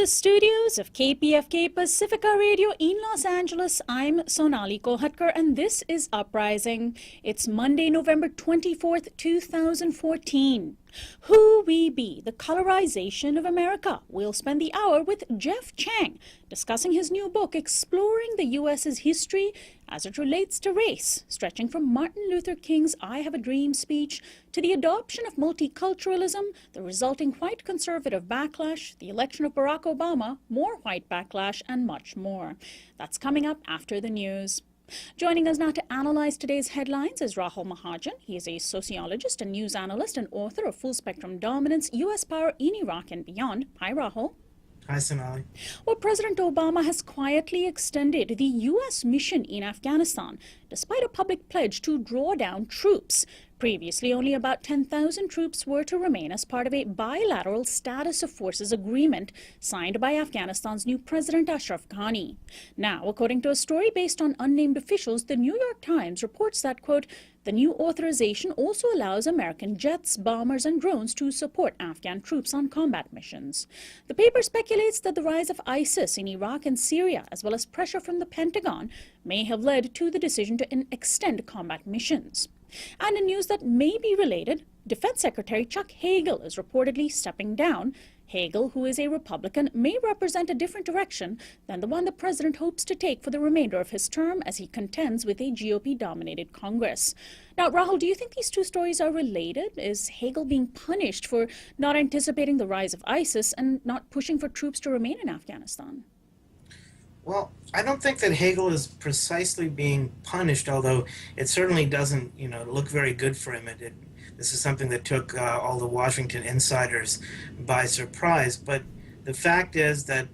the studios of KPFK Pacifica Radio in Los Angeles, I'm Sonali and this is Uprising. It's Monday, November 24th, 2014. Who We Be, the Colorization of America. We'll spend the hour with Jeff Chang discussing his new book exploring the U.S.'s history as it relates to race, stretching from Martin Luther King's I Have a Dream speech to the adoption of multiculturalism, the resulting white conservative backlash, the election of Barack Obama, more white backlash, and much more. That's coming up after the news. Joining us now to analyze today's headlines is Rahul Mahajan. He is a sociologist and news analyst and author of Full Spectrum Dominance, U.S. Power in Iraq and Beyond. Hi, Rahul. Hi, Sonali. Well, President Obama has quietly extended the U.S. mission in Afghanistan, despite a public pledge to draw down troops. Previously, only about 10,000 troops were to remain as part of a bilateral status of forces agreement signed by Afghanistan's new president, Ashraf Ghani. Now, according to a story based on unnamed officials, the New York Times reports that, quote, the new authorization also allows American jets, bombers, and drones to support Afghan troops on combat missions. The paper speculates that the rise of ISIS in Iraq and Syria, as well as pressure from the Pentagon, may have led to the decision to extend combat missions. And in news that may be related, Defense Secretary Chuck Hagel is reportedly stepping down. Hagel, who is a Republican, may represent a different direction than the one the president hopes to take for the remainder of his term as he contends with a GOP-dominated Congress. Now, Rahul, do you think these two stories are related? Is Hagel being punished for not anticipating the rise of ISIS and not pushing for troops to remain in Afghanistan? Well, I don't think that Hagel is precisely being punished, although it certainly doesn't, look very good for him. This is something that took all the Washington insiders by surprise. But the fact is that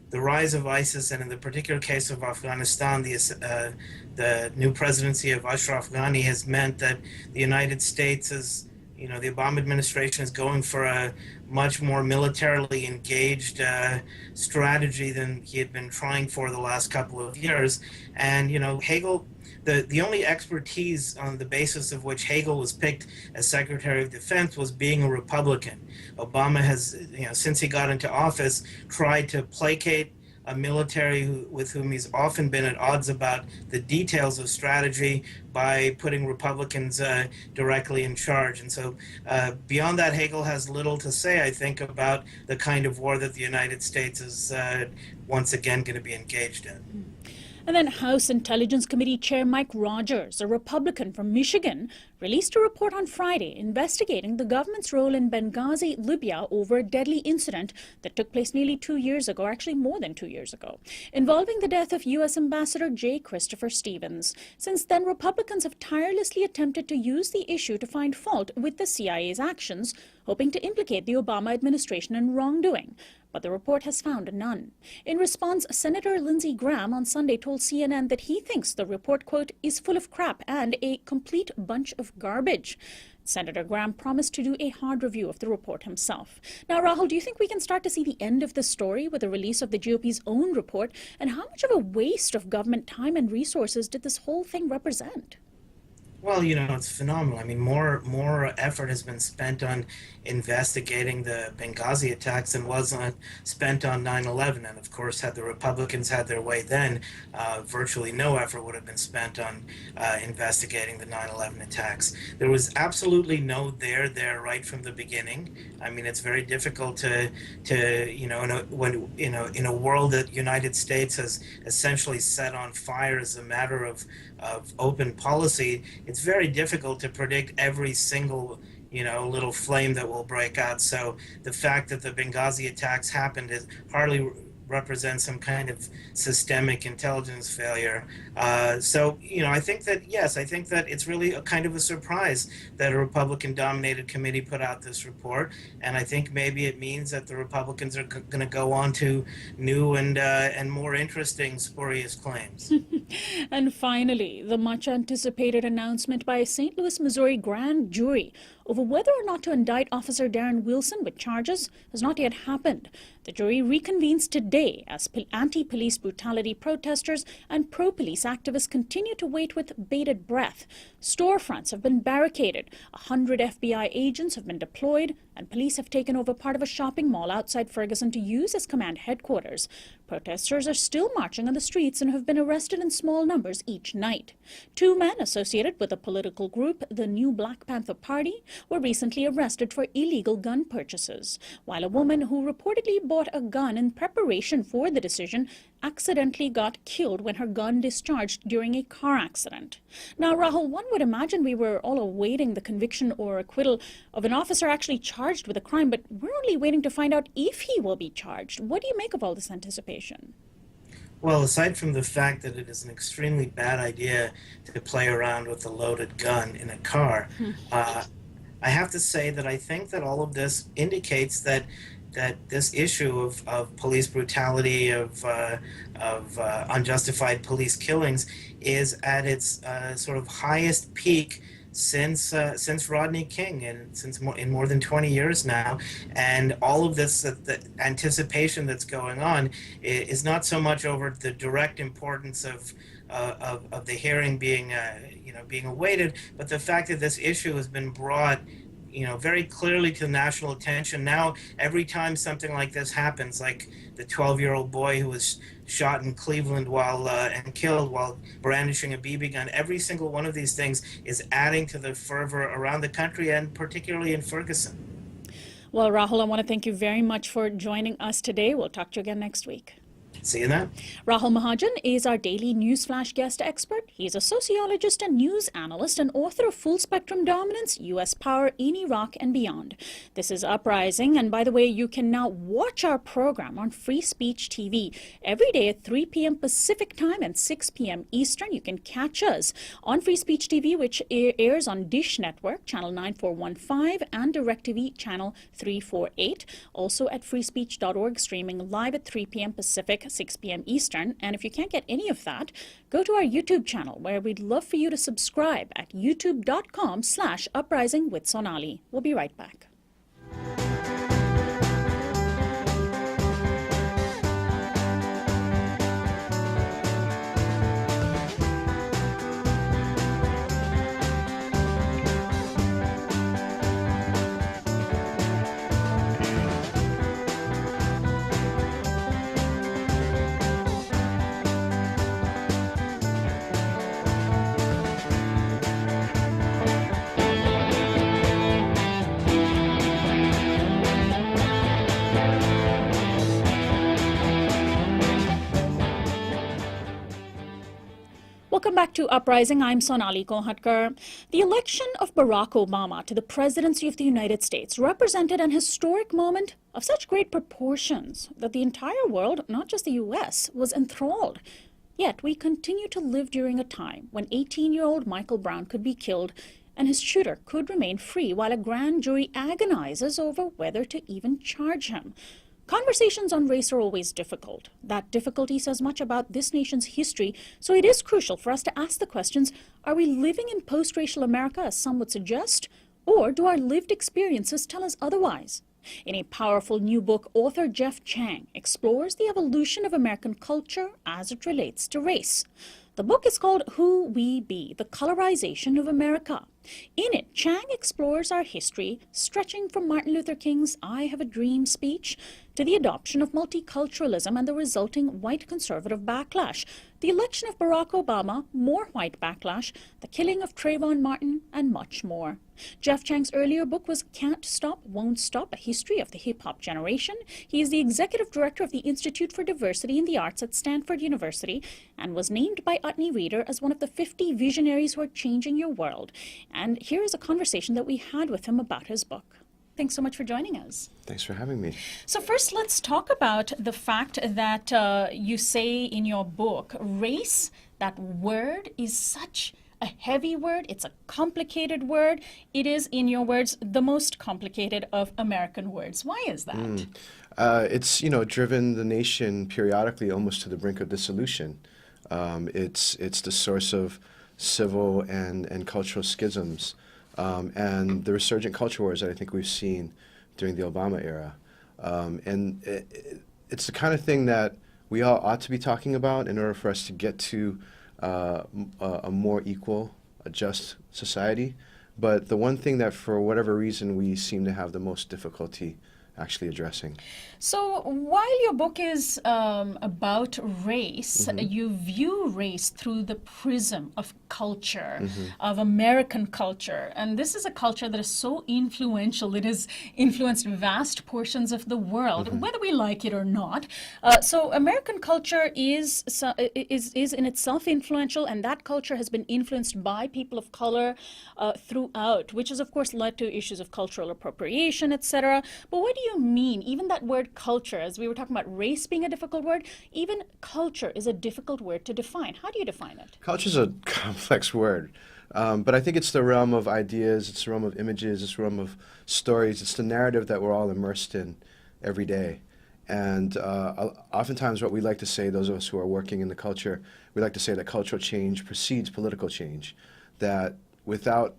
the rise of ISIS, and in the particular case of Afghanistan, the new presidency of Ashraf Ghani has meant that the United States is, the Obama administration is going for a much more militarily engaged strategy than he had been trying for the last couple of years. And, Hagel, the only expertise on the basis of which Hagel was picked as Secretary of Defense was being a Republican. Obama has, since he got into office, tried to placate a military with whom he's often been at odds about the details of strategy by putting Republicans directly in charge. And so beyond that, Hagel has little to say, I think, about the kind of war that the United States is once again going to be engaged in. And then House Intelligence Committee Chair Mike Rogers, a Republican from Michigan, released a report on Friday investigating the government's role in Benghazi, Libya, over a deadly incident that took place nearly 2 years ago, or actually more than 2 years ago, involving the death of U.S. Ambassador J. Christopher Stevens. Since then, Republicans have tirelessly attempted to use the issue to find fault with the CIA's actions, hoping to implicate the Obama administration in wrongdoing. But the report has found none. In response, Senator Lindsey Graham on Sunday told CNN that he thinks the report, quote, is full of crap and a complete bunch of garbage. Senator Graham promised to do a hard review of the report himself. Now, Rahul, do you think we can start to see the end of the story with the release of the GOP's own report? And how much of a waste of government time and resources did this whole thing represent? Well, it's phenomenal. I mean, more effort has been spent on investigating the Benghazi attacks than was spent on 9/11. And of course, had the Republicans had their way then, virtually no effort would have been spent on investigating the 9/11 attacks. There was absolutely no there right from the beginning. I mean, it's very difficult to in a world that United States has essentially set on fire as a matter of open policy, it's very difficult to predict every single little flame that will break out. So the fact that the Benghazi attacks happened is hardly represents some kind of systemic intelligence failure. So, I think that, yes, I think that it's really a kind of a surprise that a Republican-dominated committee put out this report. And I think maybe it means that the Republicans are going to go on to new and more interesting spurious claims. And finally, the much-anticipated announcement by a St. Louis, Missouri grand jury over whether or not to indict Officer Darren Wilson with charges has not yet happened. The jury reconvenes today as anti-police brutality protesters and pro-police activists continue to wait with bated breath. Storefronts have been barricaded, 100 FBI agents have been deployed, and police have taken over part of a shopping mall outside Ferguson to use as command headquarters. Protesters are still marching on the streets and have been arrested in small numbers each night. 2 men associated with the political group, the New Black Panther Party, were recently arrested for illegal gun purchases, while a woman who reportedly bought a gun in preparation for the decision accidentally got killed when her gun discharged during a car accident. Now, Rahul, one would imagine we were all awaiting the conviction or acquittal of an officer actually charged with a crime, but we're only waiting to find out if he will be charged. What do you make of all this anticipation? Well, aside from the fact that it is an extremely bad idea to play around with a loaded gun in a car, I have to say that I think that all of this indicates that this issue of police brutality, of unjustified police killings, is at its sort of highest peak since Rodney King, and in more than 20 years now. And all of this, the anticipation that's going on, is not so much over the direct importance of the hearing being awaited, but the fact that this issue has been brought very clearly to national attention. Now, every time something like this happens, like the 12-year-old boy who was shot in Cleveland and killed while brandishing a BB gun, every single one of these things is adding to the fervor around the country, and particularly in Ferguson. Well, Rahul, I want to thank you very much for joining us today. We'll talk to you again next week. See you then. Rahul Mahajan is our daily Newsflash guest expert. He's a sociologist and news analyst and author of Full Spectrum Dominance, U.S. Power in Iraq and Beyond. This is Uprising, and by the way, you can now watch our program on Free Speech TV every day at 3 p.m. Pacific Time and 6 p.m. Eastern. You can catch us on Free Speech TV, which airs on Dish Network, Channel 9415, and DirecTV, Channel 348. Also at freespeech.org, streaming live at 3 p.m. Pacific, 6 p.m. Eastern. And if you can't get any of that, go to our YouTube channel, where we'd love for you to subscribe at youtube.com/uprising with Sonali. We'll be right back. Welcome back to Uprising. I'm Sonali Kohatkar. The election of Barack Obama to the presidency of the United States represented an historic moment of such great proportions that the entire world, not just the U.S., was enthralled. Yet we continue to live during a time when 18-year-old Michael Brown could be killed and his shooter could remain free while a grand jury agonizes over whether to even charge him. Conversations on race are always difficult. That difficulty says much about this nation's history, so it is crucial for us to ask the questions, are we living in post-racial America, as some would suggest, or do our lived experiences tell us otherwise? In a powerful new book, author Jeff Chang explores the evolution of American culture as it relates to race. The book is called Who We Be, The Colorization of America. In it, Chang explores our history, stretching from Martin Luther King's I Have a Dream speech to the adoption of multiculturalism and the resulting white conservative backlash, the election of Barack Obama, more white backlash, the killing of Trayvon Martin, and much more. Jeff Chang's earlier book was Can't Stop, Won't Stop, A History of the Hip-Hop Generation. He is the executive director of the Institute for Diversity in the Arts at Stanford University and was named by Utne Reader as one of the 50 visionaries who are changing your world. And here is a conversation that we had with him about his book. Thanks so much for joining us. Thanks for having me. So first, let's talk about the fact that you say in your book, race, that word is such a heavy word. It's a complicated word. It is, in your words, the most complicated of American words. Why is that? It's, driven the nation periodically almost to the brink of dissolution. It's the source of civil and cultural schisms. and the resurgent culture wars that I think we've seen during the Obama era. And it's the kind of thing that we all ought to be talking about in order for us to get to a more equal, a just society. But the one thing that, for whatever reason, we seem to have the most difficulty actually addressing. So while your book is about race, you view race through the prism of culture, of American culture. And this is a culture that is so influential. It has influenced vast portions of the world, whether we like it or not. So American culture is in itself influential, and that culture has been influenced by people of color throughout, which has, of course, led to issues of cultural appropriation, etc. But what do you mean? Even that word culture, as we were talking about race being a difficult word, even culture is a difficult word to define. How do you define it? Culture is a complex word, but I think it's the realm of ideas, it's the realm of images, it's the realm of stories, it's the narrative that we're all immersed in every day. And oftentimes what we like to say, those of us who are working in the culture, we like to say that cultural change precedes political change, that without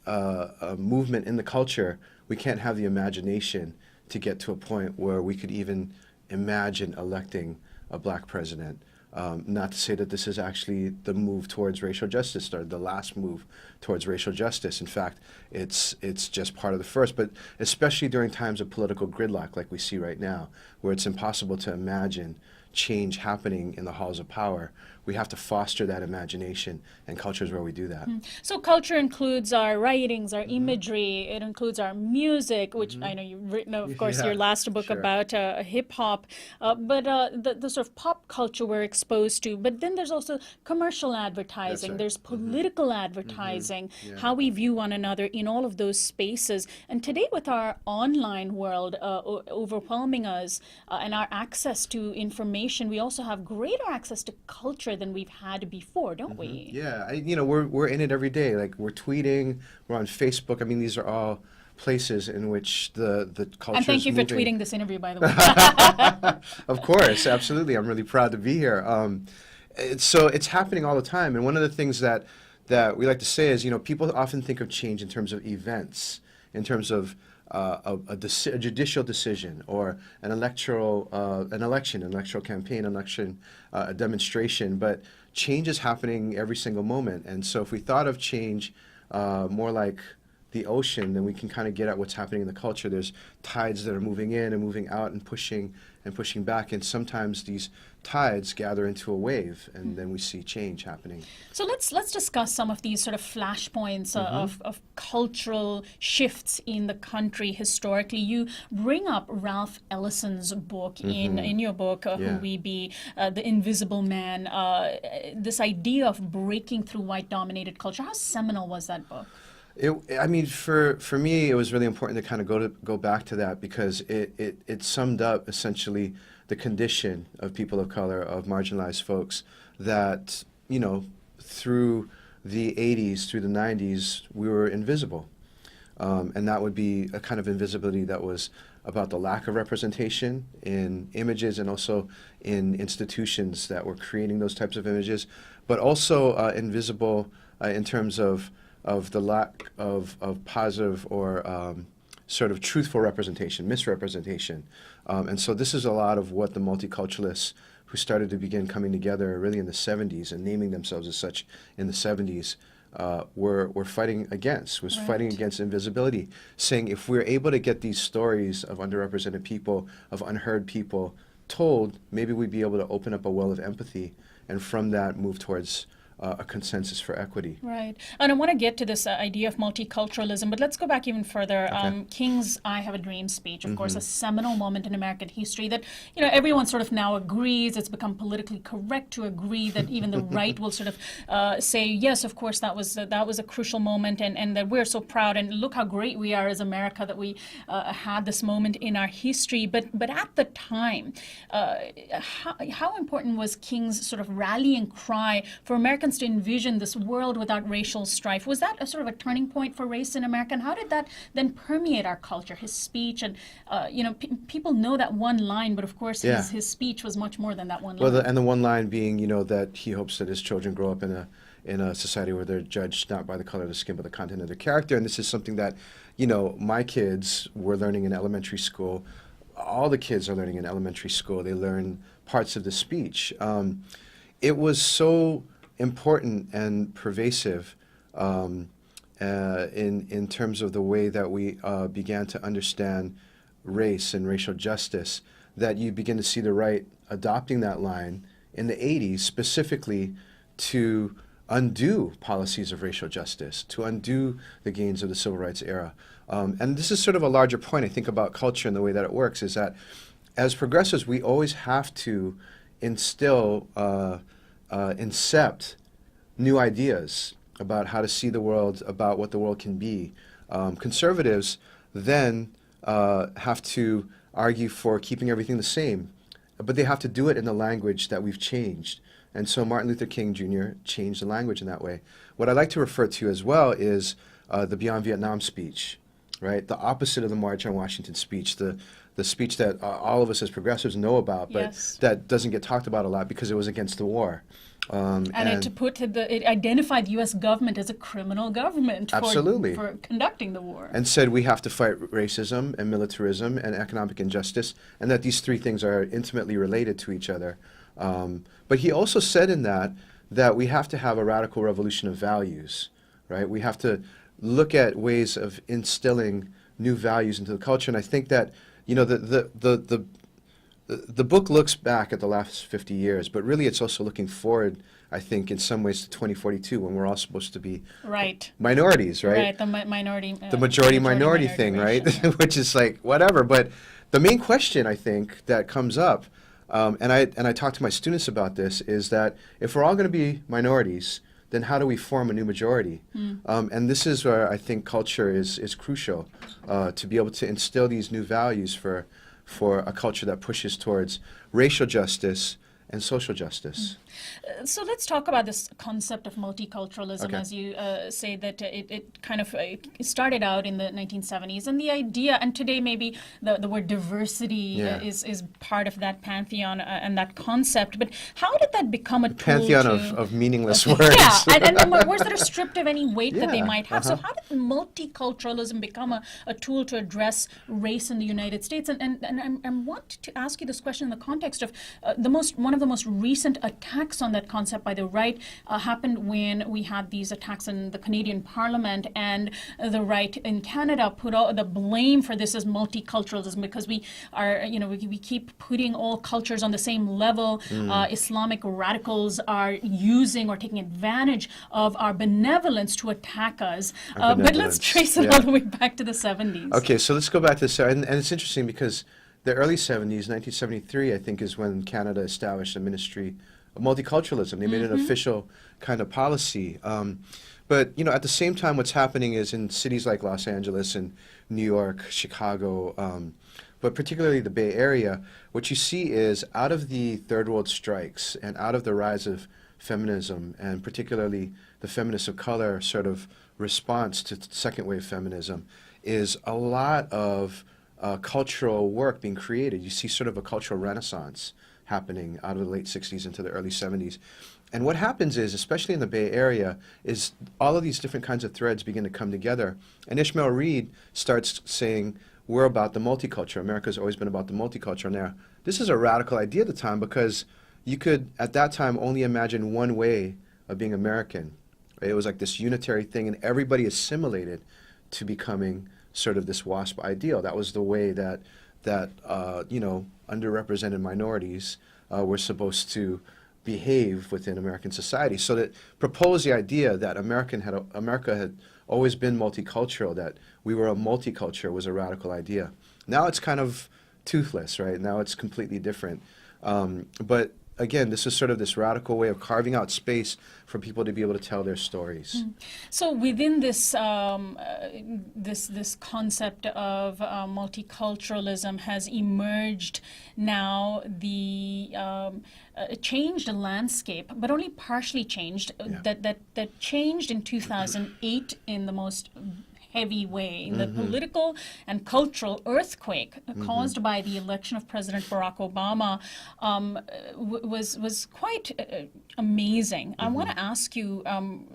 a movement in the culture, we can't have the imagination to get to a point where we could even imagine electing a black president. Not to say that this is actually the move towards racial justice or the last move towards racial justice. In fact, it's just part of the first, but especially during times of political gridlock like we see right now, where it's impossible to imagine change happening in the halls of power, we have to foster that imagination, and culture is where we do that. So culture includes our writings, our imagery, it includes our music, which I know you've written, of course, your last book about hip-hop, but the sort of pop culture we're exposed to. But then there's also commercial advertising, right. there's political advertising, how we view one another in all of those spaces. And today, with our online world overwhelming us and our access to information, we also have greater access to culture than we've had before, don't we? Yeah, we're in it every day. Like, we're tweeting, we're on Facebook. I mean, these are all places in which the culture And thank you for moving. tweeting this interview, by the way. Of course, absolutely. I'm really proud to be here. So it's happening all the time. And one of the things that we like to say is, people often think of change in terms of events, in terms of a judicial decision or an electoral campaign, a demonstration. But change is happening every single moment. And so if we thought of change more like the ocean, then we can kind of get at what's happening in the culture. There's tides that are moving in and moving out and pushing back, and sometimes these tides gather into a wave, and then we see change happening. So let's discuss some of these sort of flashpoints of cultural shifts in the country historically. You bring up Ralph Ellison's book in your book, Who We Be, The Invisible Man, this idea of breaking through white-dominated culture. How seminal was that book? For me, it was really important to kind of go back to that, because it summed up essentially the condition of people of color, of marginalized folks, that, through the 80s, through the 90s, we were invisible. And that would be a kind of invisibility that was about the lack of representation in images and also in institutions that were creating those types of images, but also invisible in terms of the lack of positive or sort of truthful representation, misrepresentation. And so this is a lot of what the multiculturalists who started to begin coming together really in the 70s and naming themselves as such in the 70s were fighting against, fighting against invisibility, saying if we're able to get these stories of underrepresented people, of unheard people told, maybe we'd be able to open up a well of empathy, and from that move towards a consensus for equity. Right. And I want to get to this idea of multiculturalism, but let's go back even further. Okay. King's I Have a Dream speech, of course, a seminal moment in American history that, everyone sort of now agrees. It's become politically correct to agree that even the right will sort of say, yes, of course, that was a crucial moment, and that we're so proud, and look how great we are as America that we had this moment in our history. But at the time, how important was King's sort of rallying cry for Americans to envision this world without racial strife? Was that a sort of a turning point for race in America? And how did that then permeate our culture, his speech? And, people know that one line, but of course his speech was much more than that one line. Well, and the one line being, that he hopes that his children grow up in in a society where they're judged not by the color of the skin but the content of their character. And this is something that, you know, my kids were learning in elementary school. All the kids are learning in elementary school. They learn parts of the speech. It was so important and pervasive in terms of the way that we began to understand race and racial justice, that you begin to see the right adopting that line in the 80s specifically to undo policies of racial justice, to undo the gains of the civil rights era. And this is sort of a larger point, I think, about culture and the way that it works, is that as progressives, we always have to instill, incept new ideas about how to see the world, about what the world can be. Conservatives then have to argue for keeping everything the same, but they have to do it in the language that we've changed. And so Martin Luther King Jr. changed the language in that way. What I like to refer to as well is the Beyond Vietnam speech, right? The opposite of the March on Washington speech, the speech that all of us as progressives know about, but that doesn't get talked about a lot because it was against the war. And it identified the U.S. government as a criminal government for conducting the war. And said we have to fight racism and militarism and economic injustice, and that these three things are intimately related to each other. But he also said in that we have to have a radical revolution of values, right? We have to look at ways of instilling new values into the culture. And I think that, you know, the book looks back at the last 50 years, but really it's also looking forward, I think, in some ways to 2042, when we're all supposed to be minorities, right? Right, the minority. The majority thing, right? Yeah. Which is like, whatever. But the main question, I think, that comes up, and I talk to my students about this, is that if we're all going to be minorities, then how do we form a new majority? And this is where I think culture is crucial, to be able to instill these new values for a culture that pushes towards racial justice and social justice. So let's talk about this concept of multiculturalism, Okay. as you say that it kind of started out in the 1970s, and the idea, and today maybe the word diversity is part of that pantheon and that concept, but how did that become a tool Pantheon of meaningless words. Yeah, and words that are stripped of any weight that they might have. So how did multiculturalism become a tool to address race in the United States? And I want to ask you this question in the context of one of the most recent attacks on that concept by the right happened when we had these attacks in the Canadian Parliament, and the right in Canada put all the blame for this as multiculturalism, because we are, we keep putting all cultures on the same level. Islamic radicals are using or taking advantage of our benevolence to attack us. But let's trace it all the way back to the 70s. Okay, so let's go back to this, and it's interesting because the early 70s, 1973, I think, is when Canada established a ministry of multiculturalism. They made an official kind of policy. But, at the same time, what's happening is in cities like Los Angeles and New York, Chicago, but particularly the Bay Area, what you see is out of the third world strikes and out of the rise of feminism, and particularly the feminists of color sort of response to second wave feminism, is a lot of cultural work being created. You see sort of a cultural renaissance happening out of the late 60s into the early 70s. And what happens is, especially in the Bay Area, is all of these different kinds of threads begin to come together. And Ishmael Reed starts saying, we're about the multicultural. America's always been about the multicultural. Now, this is a radical idea at the time, because you could, at that time, only imagine one way of being American. Right? It was like this unitary thing, and everybody assimilated to becoming sort of this WASP ideal. That was the way that underrepresented minorities were supposed to behave within American society. So that proposed the idea that America had always been multicultural, that we were a multiculture, was a radical idea. Now it's kind of toothless, right? Now it's completely different. But again, this is sort of this radical way of carving out space for people to be able to tell their stories. So within this this concept of multiculturalism has emerged now the changed the landscape, but only partially changed. That changed in 2008 in the most heavy way. The political and cultural earthquake caused by the election of President Barack Obama was quite amazing. I want to ask you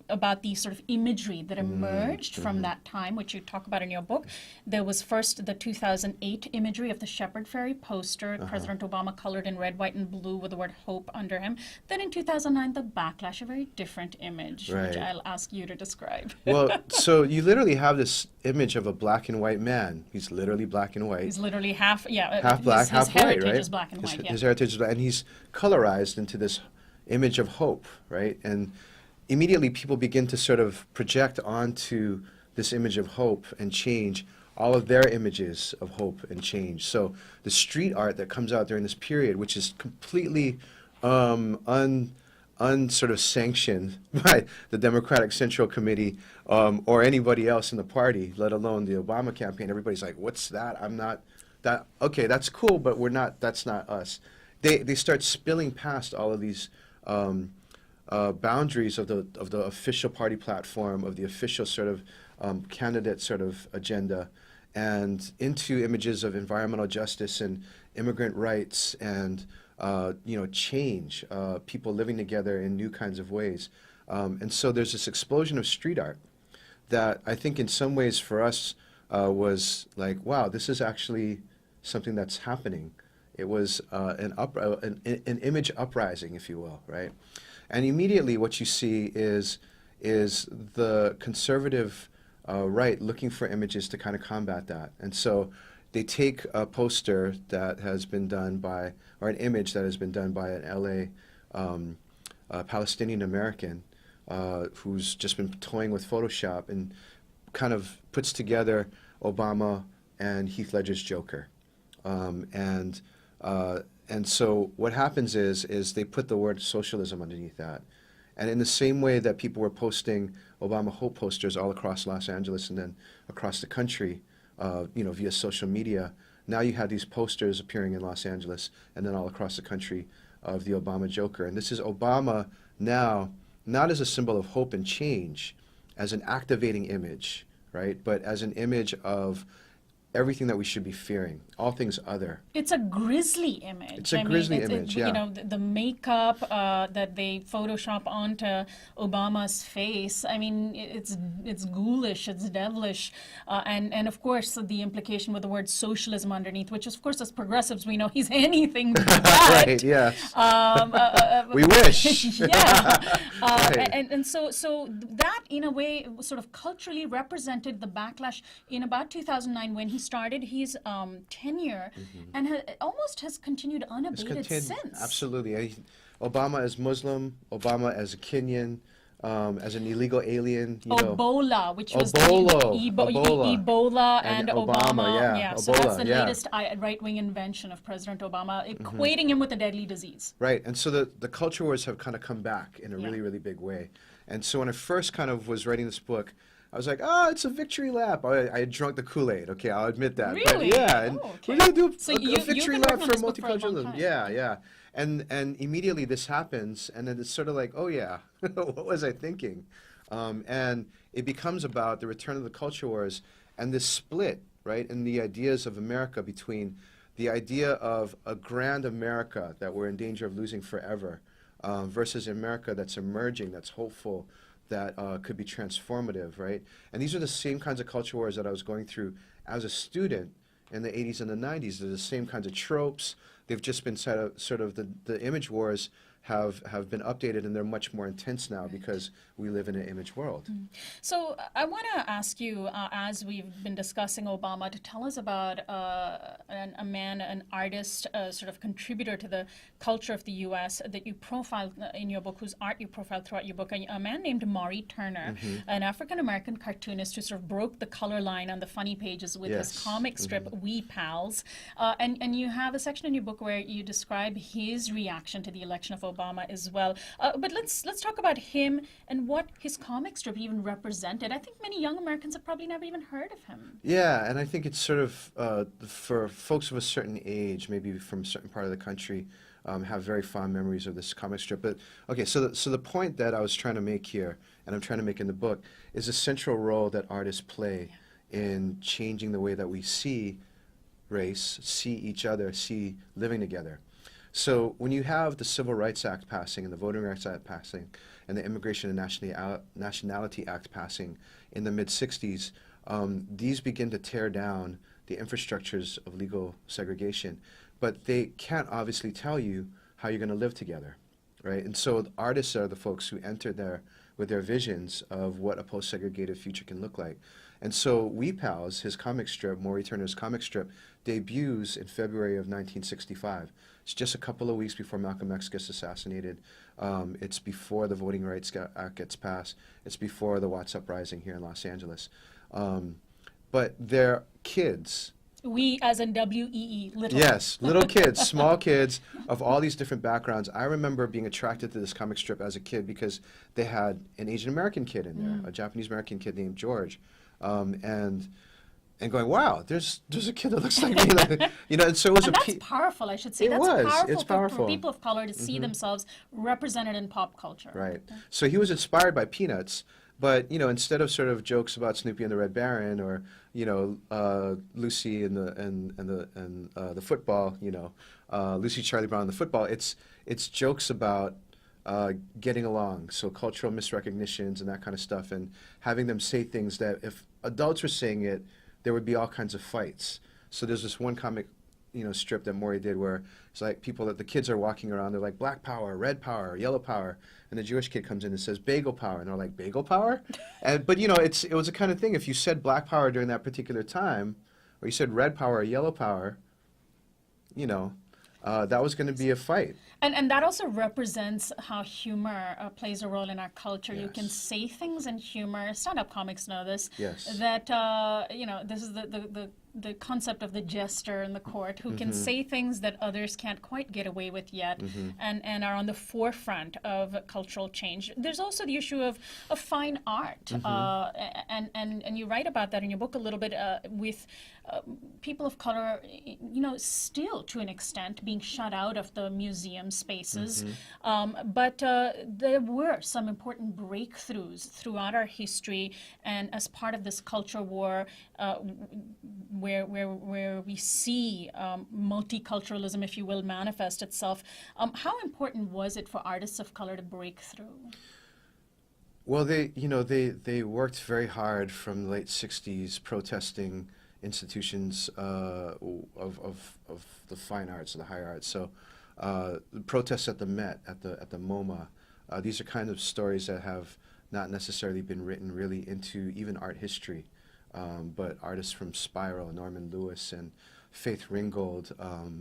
about the sort of imagery that emerged from that time, which you talk about in your book. There was first the 2008 imagery of the Shepherd Ferry poster, President Obama colored in red, white, and blue with the word hope under him. Then in 2009, the backlash, a very different image, which I'll ask you to describe. Well, so you literally have this image of a black and white man. He's literally black and white. He's literally half black, half white, right? His heritage is black and white, His heritage is black, and he's colorized into this image of hope, right? And immediately people begin to sort of project onto this image of hope and change all of their images of hope and change. So the street art that comes out during this period, which is completely sort of sanctioned by the Democratic Central Committee or anybody else in the party, let alone the Obama campaign. Everybody's like, what's that? I'm not that, okay, that's cool, but we're not, that's not us. They start spilling past all of these boundaries of the official party platform, of the official sort of candidate sort of agenda, and into images of environmental justice and immigrant rights and change, people living together in new kinds of ways. And so there's this explosion of street art that I think in some ways for us was like, wow, this is actually something that's happening. It was an image uprising, if you will, right? And immediately what you see is the conservative right looking for images to kind of combat that. And so they take a poster that has been done by, or an image that has been done by an LA Palestinian American who's just been toying with Photoshop and kind of puts together Obama and Heath Ledger's Joker. And so what happens is they put the word socialism underneath that. And in the same way that people were posting Obama Hope posters all across Los Angeles and then across the country, via social media, now you have these posters appearing in Los Angeles and then all across the country of the Obama Joker. And this is Obama now, not as a symbol of hope and change, as an activating image, right? But as an image of everything that we should be fearing, all things other. It's a grisly image. It's a grisly image, yeah. You know, the makeup that they Photoshop onto Obama's face, I mean, it's ghoulish, it's devilish. And of course, the implication with the word socialism underneath, which of course, as progressives, we know he's anything but that. Right, yes. We wish. Yeah. Right. And so that, in a way, sort of culturally represented the backlash in about 2009 when he started his tenure, and almost has continued unabated since. Absolutely. Obama as Muslim, Obama as a Kenyan, as an illegal alien. Ebola, which was Ebola and Obama. Yeah. So Ebola, that's the latest right-wing invention of President Obama, equating him with a deadly disease. Right. And so the culture wars have kind of come back in a really, really big way. And so when I first kind of was writing this book, I was like, oh, it's a victory lap. I had drunk the Kool-Aid. Okay, I'll admit that. Really? But yeah, and we're going to do a victory lap for multiculturalism. Yeah. And immediately this happens, and then it's sort of like, oh yeah, what was I thinking? And it becomes about the return of the culture wars and this split, right, in the ideas of America between the idea of a grand America that we're in danger of losing forever versus America that's emerging, that's hopeful, that could be transformative, right? And these are the same kinds of culture wars that I was going through as a student in the 80s and the 90s. They're the same kinds of tropes. They've just been sort of the image wars have been updated, and they're much more intense now because we live in an image world. So I want to ask you, as we've been discussing Obama, to tell us about a man, an artist, sort of contributor to the culture of the U.S. that you profiled in your book, whose art you profiled throughout your book, a man named Maury Turner, an African-American cartoonist who sort of broke the color line on the funny pages with his comic strip, We Pals. And you have a section in your book where you describe his reaction to the election of Obama as well. But let's talk about him and what his comic strip even represented. I think many young Americans have probably never even heard of him. Yeah, and I think it's sort of, for folks of a certain age, maybe from a certain part of the country, have very fond memories of this comic strip. But okay, so the point that I was trying to make here, and I'm trying to make in the book, is the central role that artists play in changing the way that we see race, see each other, see living together. So when you have the Civil Rights Act passing and the Voting Rights Act passing and the Immigration and Nationality Act passing in the mid-60s, these begin to tear down the infrastructures of legal segregation. But they can't obviously tell you how you're going to live together, right? And so the artists are the folks who enter there with their visions of what a post-segregated future can look like. And so We Pals, his comic strip, Maury Turner's comic strip, debuts in February of 1965. It's just a couple of weeks before Malcolm X gets assassinated. It's before the Voting Rights Act gets passed. It's before the Watts Uprising here in Los Angeles. But they're kids. We, as in W-E-E, little. Yes, little kids, small kids of all these different backgrounds. I remember being attracted to this comic strip as a kid because they had an Asian American kid in there, a Japanese American kid named George, and going, wow, there's a kid that looks like me, like, you know. And so it was and that's powerful, I should say. It's powerful for people of color to see themselves represented in pop culture. Right. So he was inspired by Peanuts. But, you know, instead of sort of jokes about Snoopy and the Red Baron, or, you know, Lucy and the football, you know, Lucy, Charlie Brown and the football, it's jokes about getting along, so cultural misrecognitions and that kind of stuff, and having them say things that if adults were saying it, there would be all kinds of fights. So there's this one comic, you know, strip that Maury did where it's like the kids are walking around, they're like black power, red power, yellow power, and the Jewish kid comes in and says bagel power, and they're like, bagel power? But you know, it was a kind of thing, if you said black power during that particular time, or you said red power or yellow power, you know, that was going to be a fight. And that also represents how humor plays a role in our culture. Yes. You can say things in humor. Stand-up comics know this. Yes. That you know, this is the concept of the jester in the court who can say things that others can't quite get away with yet, and are on the forefront of cultural change. There's also the issue of fine art, and you write about that in your book a little bit with people of color, you know, still to an extent being shut out of the museum spaces. But there were some important breakthroughs throughout our history, and as part of this culture war, where we see multiculturalism, if you will, manifest itself. How important was it for artists of color to break through? Well, they worked very hard from the late '60s, protesting institutions of the fine arts, the higher arts. So the protests at the Met, at the MoMA, these are kind of stories that have not necessarily been written really into even art history, but artists from Spiral, Norman Lewis, and Faith Ringgold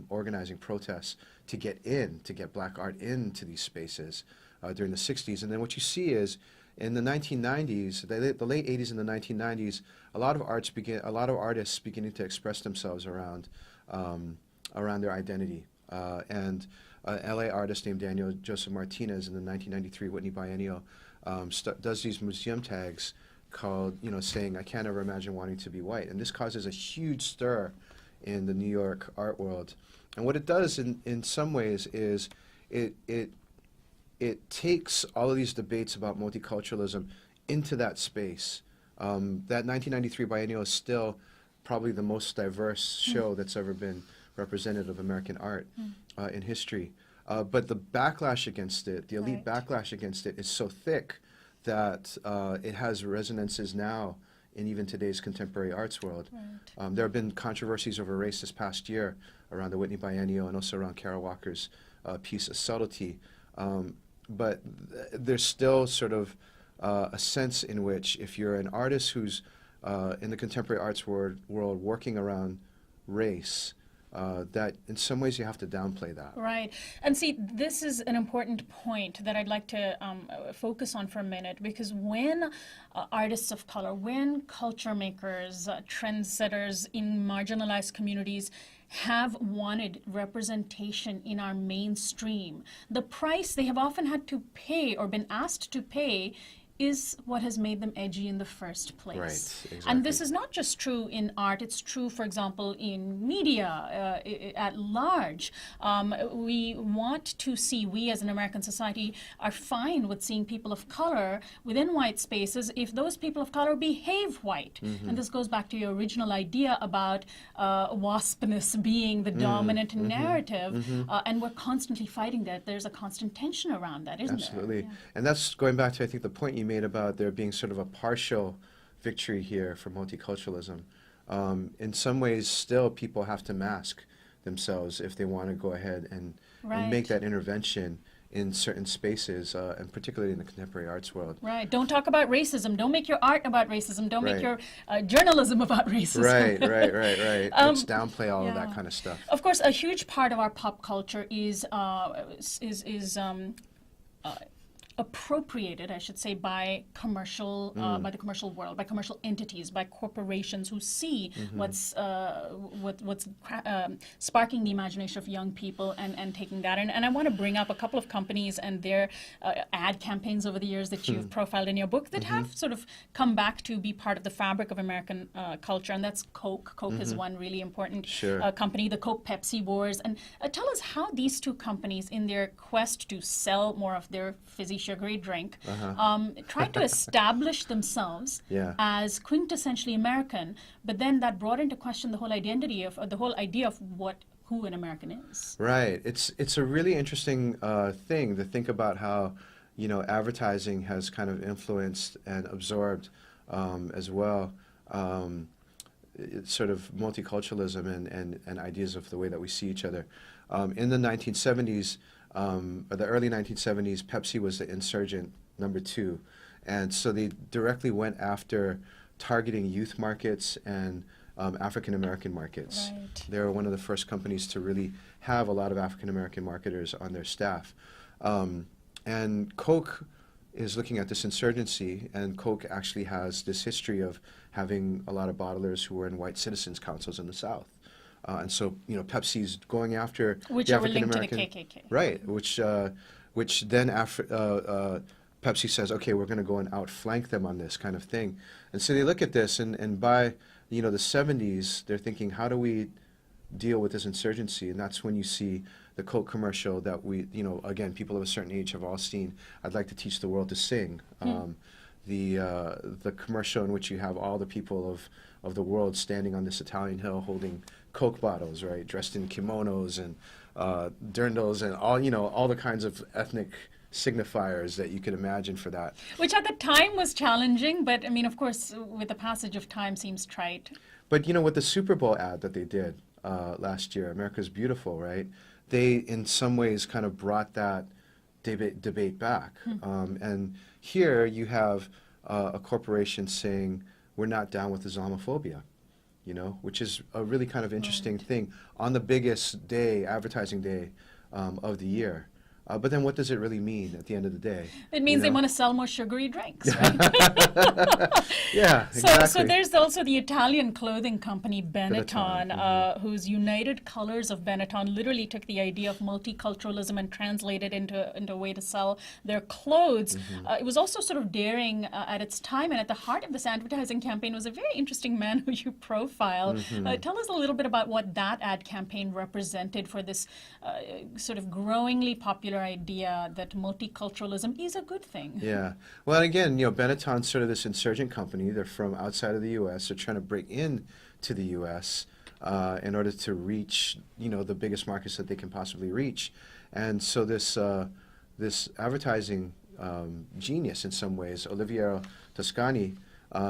organizing protests to get black art into these spaces during the '60s. And then what you see is, in the 1990s, the late '80s and the 1990s, a lot of artists beginning to express themselves around their identity. And an LA artist named Daniel Joseph Martinez in the 1993 Whitney Biennial does these museum tags called, you know, saying, "I can't ever imagine wanting to be white." And this causes a huge stir in the New York art world. And what it does in some ways is it takes all of these debates about multiculturalism into that space. That 1993 Biennial is still probably the most diverse show that's ever been representative of American art in history. But the backlash against it, the elite backlash against it, is so thick that it has resonances now in even today's contemporary arts world. There have been controversies over race this past year around the Whitney Biennial and also around Kara Walker's piece, A Subtlety. But there's still sort of a sense in which if you're an artist who's in the contemporary arts world working around race, that in some ways you have to downplay that. Right. And see, this is an important point that I'd like to focus on for a minute, because when artists of color, when culture makers, trendsetters in marginalized communities have wanted representation in our mainstream, the price they have often had to pay or been asked to pay is what has made them edgy in the first place. Right, exactly. And this is not just true in art, it's true, for example, in media at large. We want to see, we as an American society are fine with seeing people of color within white spaces if those people of color behave white. And this goes back to your original idea about waspness being the dominant narrative, and we're constantly fighting that. There's a constant tension around that, isn't there? Absolutely. Yeah. And that's going back to, I think, the point you made about there being sort of a partial victory here for multiculturalism. In some ways, still, people have to mask themselves if they want to go ahead and make that intervention in certain spaces, and particularly in the contemporary arts world. Right. Don't talk about racism. Don't make your art about racism. Don't make your journalism about racism. Right. Let's downplay all of that kind of stuff. Of course, a huge part of our pop culture is appropriated, I should say, by commercial, by the commercial world, by commercial entities, by corporations who see what's sparking the imagination of young people and taking that. And I want to bring up a couple of companies and their ad campaigns over the years that you've profiled in your book that have sort of come back to be part of the fabric of American culture, and that's Coke. Coke is one really important company, the Coke-Pepsi wars. And tell us how these two companies, in their quest to sell more of their fizzy sugary drink, tried to establish themselves as quintessentially American, but then that brought into question the whole identity of the whole idea of who an American is. Right. It's a really interesting thing to think about how, advertising has kind of influenced and absorbed as well sort of multiculturalism and ideas of the way that we see each other. In the 1970s, or the early 1970s, Pepsi was the insurgent number 2. And so they directly went after targeting youth markets and African-American markets. Right. They were one of the first companies to really have a lot of African-American marketers on their staff. And Coke is looking at this insurgency, and Coke actually has this history of having a lot of bottlers who were in white citizens' councils in the South. And so, Pepsi's going after which the are linked to the African-American, KKK. right? Which then Pepsi says, okay, we're going to go and outflank them on this kind of thing. And so they look at this, and by the 70s, they're thinking, how do we deal with this insurgency? And that's when you see the Coke commercial that we, again, people of a certain age have all seen. I'd like to teach the world to sing. The commercial in which you have all the people of the world standing on this Italian hill holding Coke bottles, right, dressed in kimonos and dirndls and all the kinds of ethnic signifiers that you could imagine for that. Which at the time was challenging, but I mean, of course, with the passage of time seems trite. But with the Super Bowl ad that they did last year, America's Beautiful, right, they in some ways kind of brought that debate back. And here you have a corporation saying, we're not down with Islamophobia, which is a really kind of interesting thing on the biggest day, advertising day of the year. But then what does it really mean at the end of the day? It means they want to sell more sugary drinks, right? Yeah, exactly. So there's also the Italian clothing company Benetton, whose United Colors of Benetton literally took the idea of multiculturalism and translated into a way to sell their clothes. It was also sort of daring at its time, and at the heart of this advertising campaign was a very interesting man who you profile. Tell us a little bit about what that ad campaign represented for this sort of growingly popular idea that multiculturalism is a good thing. Yeah. Well, again, Benetton's sort of this insurgent company. They're from outside of the U.S. They're trying to break in to the U.S. In order to reach, the biggest markets that they can possibly reach. And so this advertising genius, in some ways, Oliviero Toscani,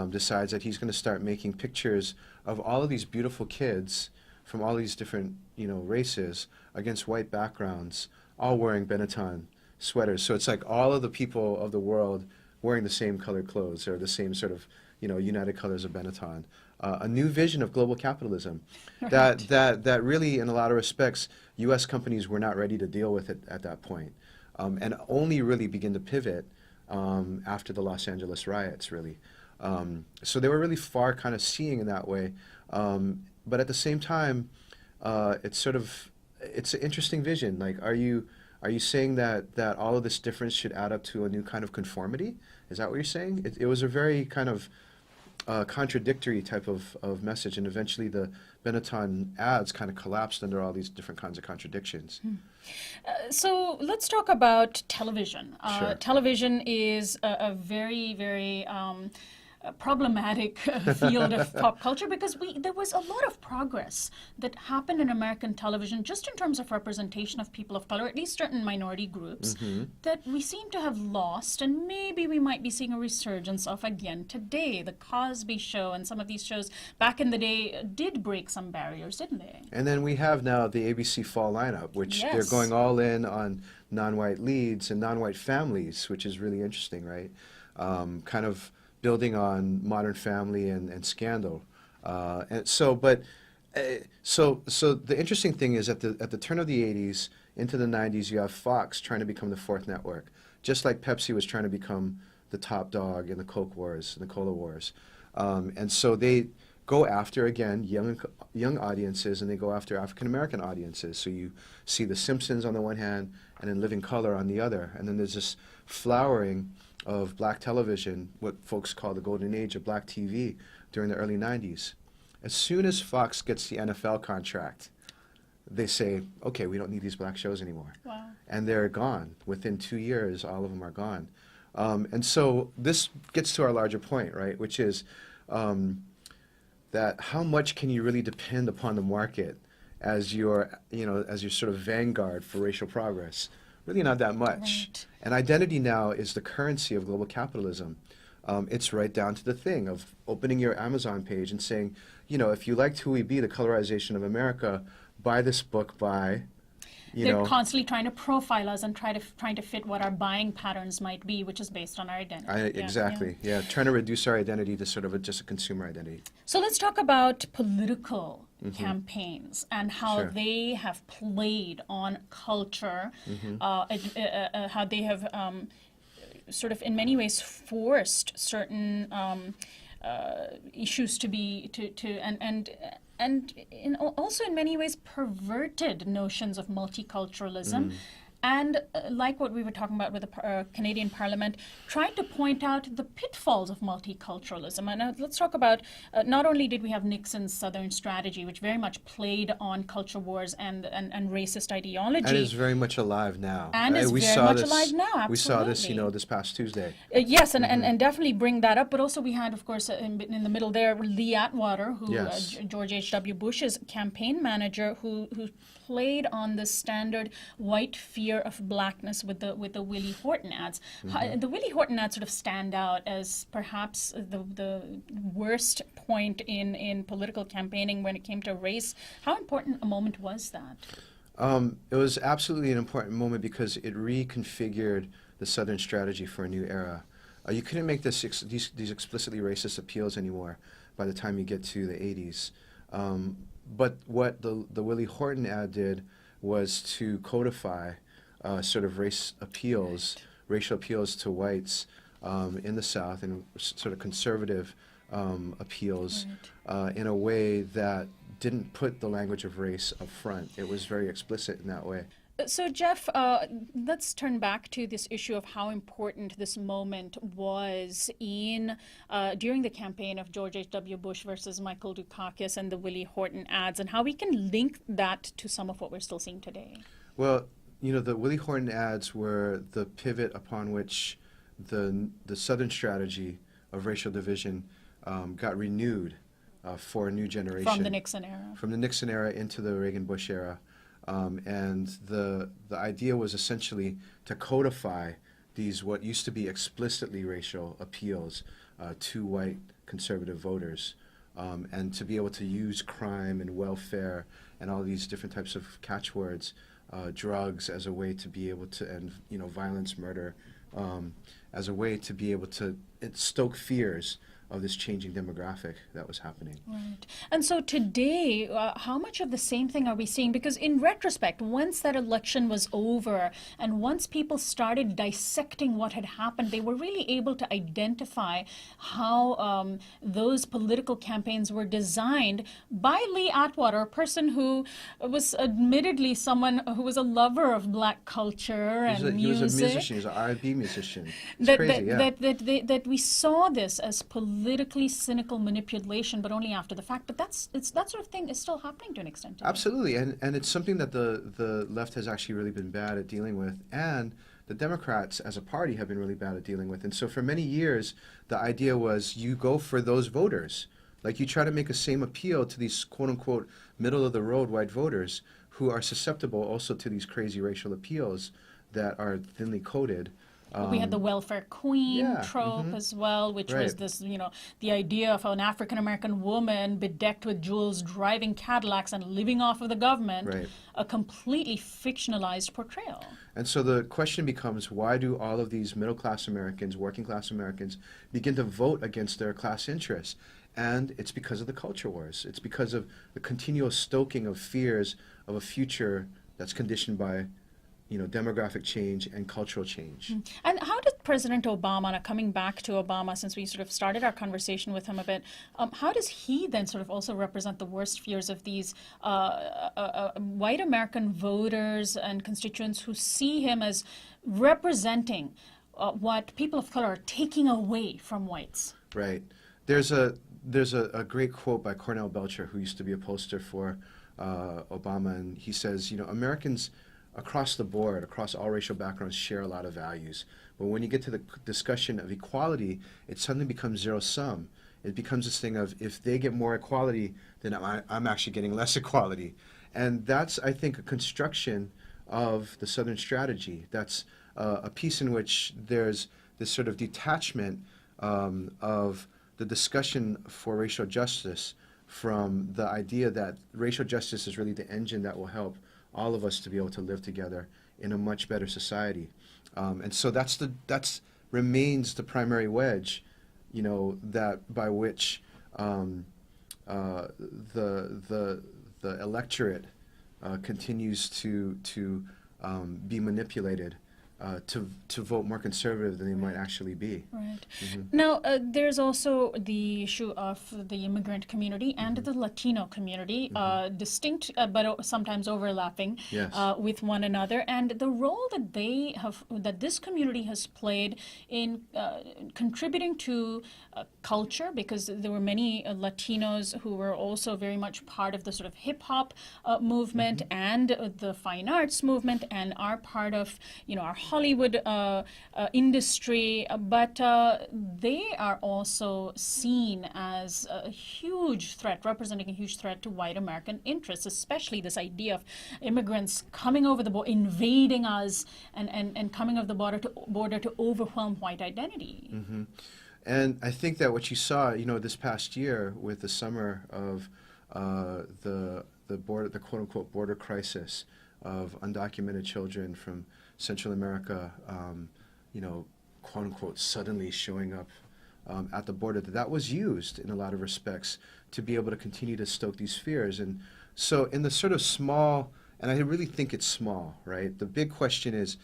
decides that he's going to start making pictures of all of these beautiful kids from all these different, races against white backgrounds, all wearing Benetton sweaters. So it's like all of the people of the world wearing the same colored clothes or the same sort of, United Colors of Benetton. A new vision of global capitalism that really, in a lot of respects, U.S. companies were not ready to deal with it at that point, and only really begin to pivot after the Los Angeles riots, really. So they were really far kind of seeing in that way. But at the same time, it's an interesting vision. Like, are you Are you saying that all of this difference should add up to a new kind of conformity? Is that what you're saying? It was a very kind of contradictory type of message, and eventually the Benetton ads kind of collapsed under all these different kinds of contradictions. So let's talk about television. Sure. Television is a very, very problematic field of pop culture because there was a lot of progress that happened in American television just in terms of representation of people of color, at least certain minority groups, that we seem to have lost, and maybe we might be seeing a resurgence of again today. The Cosby Show and some of these shows back in the day did break some barriers, didn't they? And then we have now the ABC fall lineup, which they're going all in on non-white leads and non-white families, which is really interesting, right? Kind of building on Modern Family and Scandal, so the interesting thing is at the turn of the '80s into the '90s, you have Fox trying to become the fourth network, just like Pepsi was trying to become the top dog in the Coke wars, and the Cola wars, and so they go after again young audiences, and they go after African American audiences. So you see The Simpsons on the one hand, and then Living Color on the other, and then there's this flowering of black television, what folks call the golden age of black TV during the early '90s. As soon as Fox gets the NFL contract, they say, okay, we don't need these black shows anymore. Wow. And they're gone. Within 2 years, all of them are gone. And so this gets to our larger point, right, which is that how much can you really depend upon the market as your sort of vanguard for racial progress? Really not that much. Right. And identity now is the currency of global capitalism. It's right down to the thing of opening your Amazon page and saying, if you liked Who We Be, The Colorization of America, buy this book by, They're constantly trying to profile us and trying to fit what our buying patterns might be, which is based on our identity. Exactly. Yeah, trying to reduce our identity to sort of just a consumer identity. So let's talk about political campaigns and how they have played on culture, how they have sort of in many ways forced certain issues to be also in many ways perverted notions of multiculturalism. And like what we were talking about with the Canadian Parliament, tried to point out the pitfalls of multiculturalism. And let's talk about, not only did we have Nixon's Southern strategy, which very much played on culture wars and racist ideology. And is very much alive now. And is very much alive now, absolutely. We saw this, this past Tuesday. Yes, and definitely bring that up. But also we had, of course, in the middle there, Lee Atwater, who George H.W. Bush's campaign manager, who played on the standard white fear of blackness with the Willie Horton ads. The Willie Horton ads sort of stand out as perhaps the worst point in political campaigning when it came to race. How important a moment was that? It was absolutely an important moment because it reconfigured the Southern strategy for a new era. You couldn't make these explicitly racist appeals anymore by the time you get to the 80s. But what the Willie Horton ad did was to codify sort of racial appeals to whites in the South, and sort of conservative appeals in a way that didn't put the language of race up front. It was very explicit in that way. So Jeff, let's turn back to this issue of how important this moment was during the campaign of George H.W. Bush versus Michael Dukakis and the Willie Horton ads, and how we can link that to some of what we're still seeing today. Well, the Willie Horton ads were the pivot upon which the Southern strategy of racial division got renewed for a new generation. From the Nixon era. From the Nixon era into the Reagan-Bush era. And the idea was essentially to codify these what used to be explicitly racial appeals to white conservative voters, and to be able to use crime and welfare and all these different types of catchwords, drugs as a way to be able to, and violence, murder, as a way to be able to stoke fears of this changing demographic that was happening. Right. And so today, how much of the same thing are we seeing? Because in retrospect, once that election was over and once people started dissecting what had happened, they were really able to identify how those political campaigns were designed by Lee Atwater, a person who was admittedly someone who was a lover of black culture and music. He was a musician. He was an R&B musician. It's that, crazy, that we saw this as politically cynical manipulation, but only after the fact. But that sort of thing is still happening to an extent today. Absolutely, and it's something that the left has actually really been bad at dealing with, and the Democrats as a party have been really bad at dealing with. And so for many years, the idea was you go for those voters. Like you try to make a same appeal to these quote-unquote middle-of-the-road white voters who are susceptible also to these crazy racial appeals that are thinly coded. We had the welfare queen trope mm-hmm. as well, which was this, the idea of an African-American woman bedecked with jewels, driving Cadillacs and living off of the government, a completely fictionalized portrayal. And so the question becomes, why do all of these middle-class Americans, working-class Americans, begin to vote against their class interests? And it's because of the culture wars. It's because of the continual stoking of fears of a future that's conditioned by demographic change and cultural change. And how did President Obama, now coming back to Obama, since we sort of started our conversation with him a bit, how does he then sort of also represent the worst fears of these white American voters and constituents who see him as representing what people of color are taking away from whites? Right. There's a great quote by Cornell Belcher, who used to be a poster for Obama, and he says, Americans across the board, across all racial backgrounds, share a lot of values. But when you get to the discussion of equality, it suddenly becomes zero-sum. It becomes this thing of, if they get more equality, then I'm actually getting less equality. And that's, I think, a construction of the Southern strategy. That's a piece in which there's this sort of detachment of the discussion for racial justice from the idea that racial justice is really the engine that will help all of us to be able to live together in a much better society. And so that's remains the primary wedge, that by which the electorate continues to be manipulated to vote more conservative than they might actually be. Right. Mm-hmm. Now, there's also the issue of the immigrant community and the Latino community, distinct but sometimes overlapping with one another, and the role that this community has played in contributing to culture, because there were many Latinos who were also very much part of the sort of hip-hop movement and the fine arts movement, and are part of, our Hollywood industry, but they are also seen as a huge threat, representing a huge threat to white American interests, especially this idea of immigrants coming over the border, invading us, and coming over the border to overwhelm white identity. Mm-hmm. And I think that what you saw, this past year with the summer of the quote-unquote border crisis of undocumented children from Central America, quote-unquote suddenly showing up at the border, that was used in a lot of respects to be able to continue to stoke these fears. And so in the sort of small, and I really think it's small, right? The big question is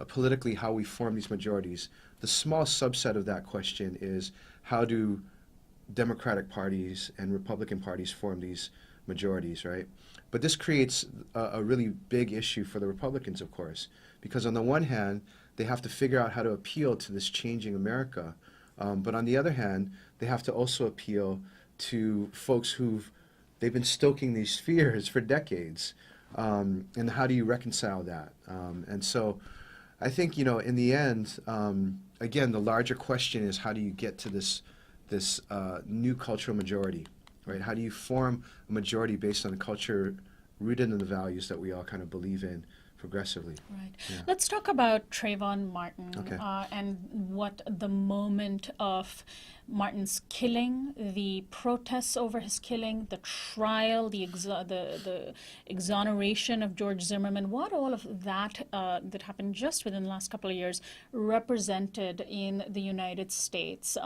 politically how we form these majorities. The small subset of that question is, how do Democratic parties and Republican parties form these majorities, right? But this creates a really big issue for the Republicans, of course, because on the one hand, they have to figure out how to appeal to this changing America. But on the other hand, they have to also appeal to folks they've been stoking these fears for decades. And how do you reconcile that? And so I think, in the end, again, the larger question is, how do you get to this new cultural majority, right? How do you form a majority based on a culture rooted in the values that we all kind of believe in progressively. Right. Yeah. Let's talk about Trayvon Martin Okay. and what the moment of Martin's killing, the protests over his killing, the trial, the exoneration of George Zimmerman, what all of that that happened just within the last couple of years represented in the United States.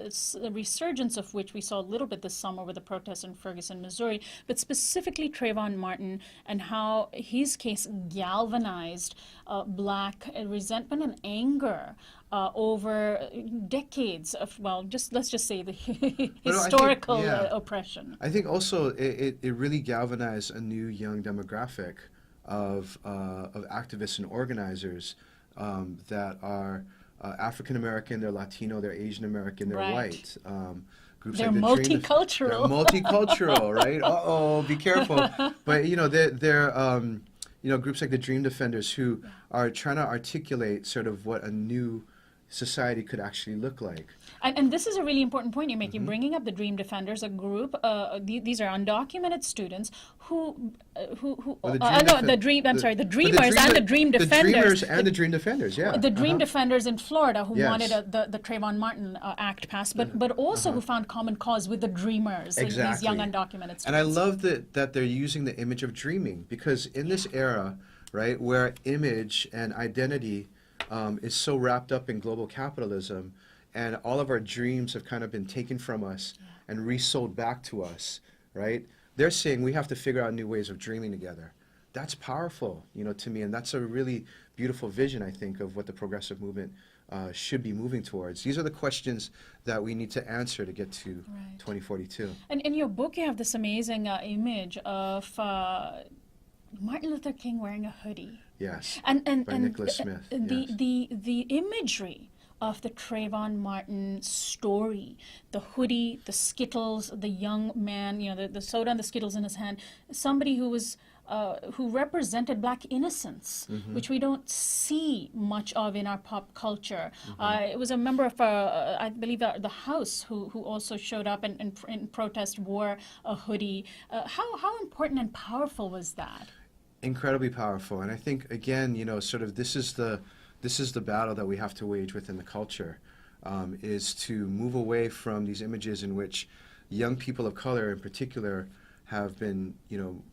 It's a resurgence of which we saw a little bit this summer with the protests in Ferguson, Missouri, but specifically Trayvon Martin and how his case galvanized black resentment and anger over decades of, well, let's just say the historical oppression. I think also it really galvanized a new young demographic of activists and organizers that are African American, they're Latino, they're Asian American, they're white. Groups they're like multicultural. They're multicultural, right? Uh-oh, be careful. But they're groups like the Dream Defenders who are trying to articulate sort of what a new society could actually look like. And this is a really important point you're making, bringing up the Dream Defenders, a group, these are undocumented students the Dreamers and the Dream Defenders. The Dreamers and the Dream Defenders, yeah. The Dream Defenders in Florida who wanted the Trayvon Martin Act passed, but also who found common cause with the Dreamers, exactly. these young undocumented students. And I love that they're using the image of dreaming, because in this era, right, where image and identity is so wrapped up in global capitalism, and all of our dreams have kind of been taken from us and resold back to us, right? They're saying we have to figure out new ways of dreaming together. That's powerful, to me, and that's a really beautiful vision, I think, of what the progressive movement should be moving towards. These are the questions that we need to answer to get to 2042. And in your book, you have this amazing image of Martin Luther King wearing a hoodie. Yes, by Nicholas Smith. The imagery of the Trayvon Martin story, the hoodie, the Skittles, the young man, the soda and the Skittles in his hand, somebody who was who represented black innocence, which we don't see much of in our pop culture. It was a member of, I believe, the House who also showed up and in protest wore a hoodie. How important and powerful was that? Incredibly powerful, and I think again, sort of this is the battle that we have to wage within the culture, is to move away from these images in which young people of color, in particular, have been,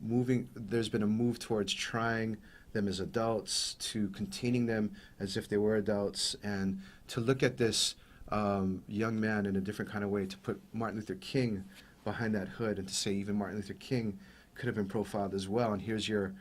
moving. There's been a move towards trying them as adults, to containing them as if they were adults, and to look at this young man in a different kind of way, to put Martin Luther King behind that hood, and to say even Martin Luther King could have been profiled as well. And here's your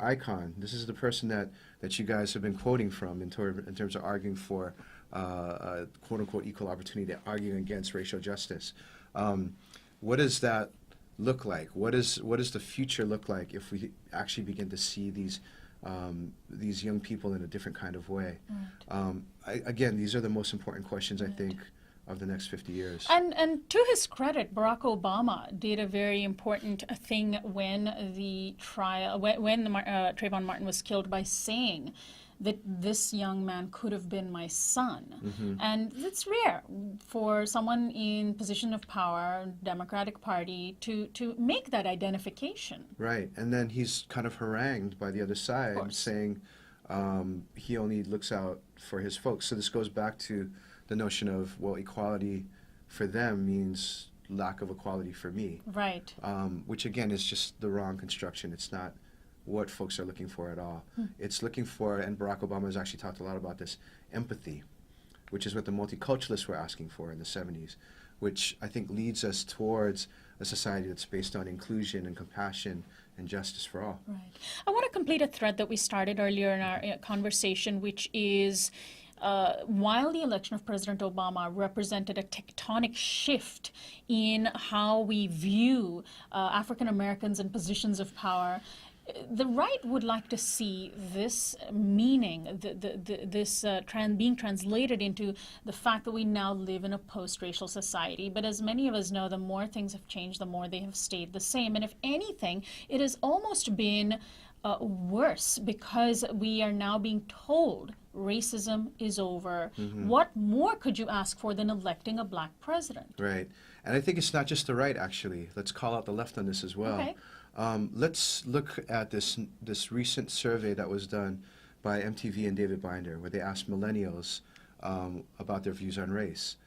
icon. This is the person that you guys have been quoting from in terms of arguing for quote-unquote equal opportunity, arguing against racial justice. What does that look like? What does the future look like if we actually begin to see these young people in a different kind of way? Again, these are the most important questions, I think, of the next 50 years. And to his credit, Barack Obama did a very important thing when the trial, when Trayvon Martin was killed, by saying that this young man could have been my son. And it's rare for someone in position of power, Democratic Party, to make that identification. Right, and then he's kind of harangued by the other side, saying he only looks out for his folks. So this goes back to the notion of, well, equality for them means lack of equality for me. Right. Which again is just the wrong construction. It's not what folks are looking for at all. It's looking for, and Barack Obama has actually talked a lot about this, empathy, which is what the multiculturalists were asking for in the 70s, which I think leads us towards a society that's based on inclusion and compassion and justice for all. Right. I want to complete a thread that we started earlier in our conversation, which is while the election of President Obama represented a tectonic shift in how we view African Americans in positions of power, the right would like to see this meaning, this being translated into the fact that we now live in a post-racial society. But as many of us know, the more things have changed, the more they have stayed the same. And if anything, it has almost been worse, because we are now being told racism is over. What more could you ask for than electing a black president? Right. And I think it's not just the right, actually. Let's call out the left on this as well. Okay. Let's look at this recent survey that was done by MTV and David Binder, where they asked millennials about their views on race.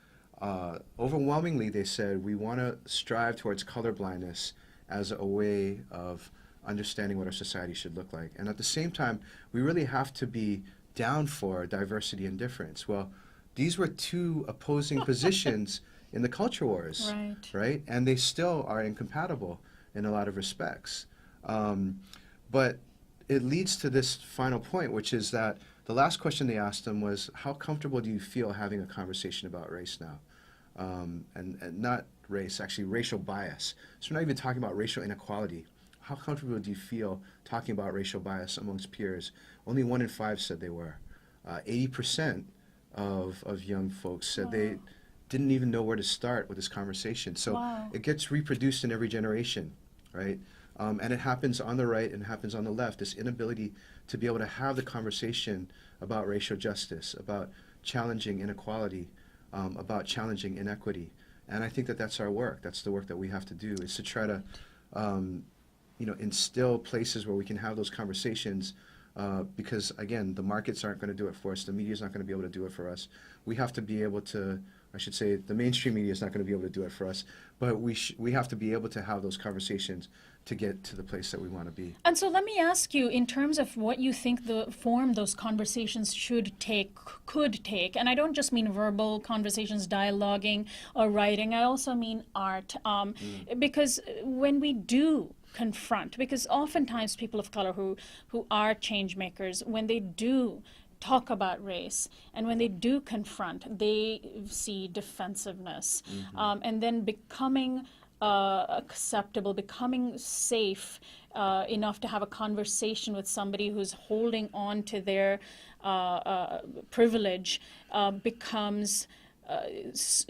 Overwhelmingly, they said, we want to strive towards colorblindness as a way of understanding what our society should look like. And at the same time, we really have to be down for diversity and difference. Well, these were two opposing positions in the culture wars, right? And they still are incompatible in a lot of respects. But it leads to this final point, which is that the last question they asked them was, how comfortable do you feel having a conversation about race now? And not race, actually racial bias. So we're not even talking about racial inequality. How comfortable do you feel talking about racial bias amongst peers? Only 1 in 5 said they were. 80% of young folks said they didn't even know where to start with this conversation. So it gets reproduced in every generation, right? And it happens on the right and it happens on the left, this inability to be able to have the conversation about racial justice, about challenging inequality, about challenging inequity. And I think that that's our work. That's the work that we have to do, is to try to instill places where we can have those conversations, because, again, the markets aren't going to do it for us. The media's not going to be able to do it for us. We have to be able to, I should say, the mainstream media is not going to be able to do it for us, but we have to be able to have those conversations to get to the place that we want to be. And so let me ask you, in terms of what you think the form those conversations could take, and I don't just mean verbal conversations, dialoguing or writing, I also mean art, because when we do confront, because oftentimes people of color who are change makers, when they do talk about race and when they do confront, they see defensiveness, and then becoming acceptable, becoming safe enough to have a conversation with somebody who's holding on to their privilege becomes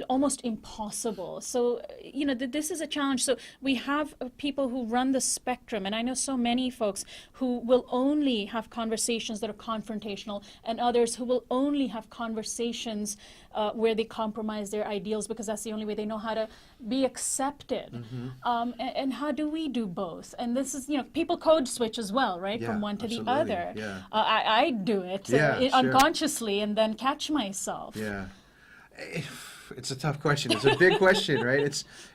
almost impossible. So, this is a challenge. So we have people who run the spectrum, and I know so many folks who will only have conversations that are confrontational, and others who will only have conversations where they compromise their ideals because that's the only way they know how to be accepted. And how do we do both? And this is, people code switch as well, right? Yeah, from one to absolutely. the other. Yeah. I do it unconsciously and then catch myself. Yeah. It's a tough question. It's a big question, right?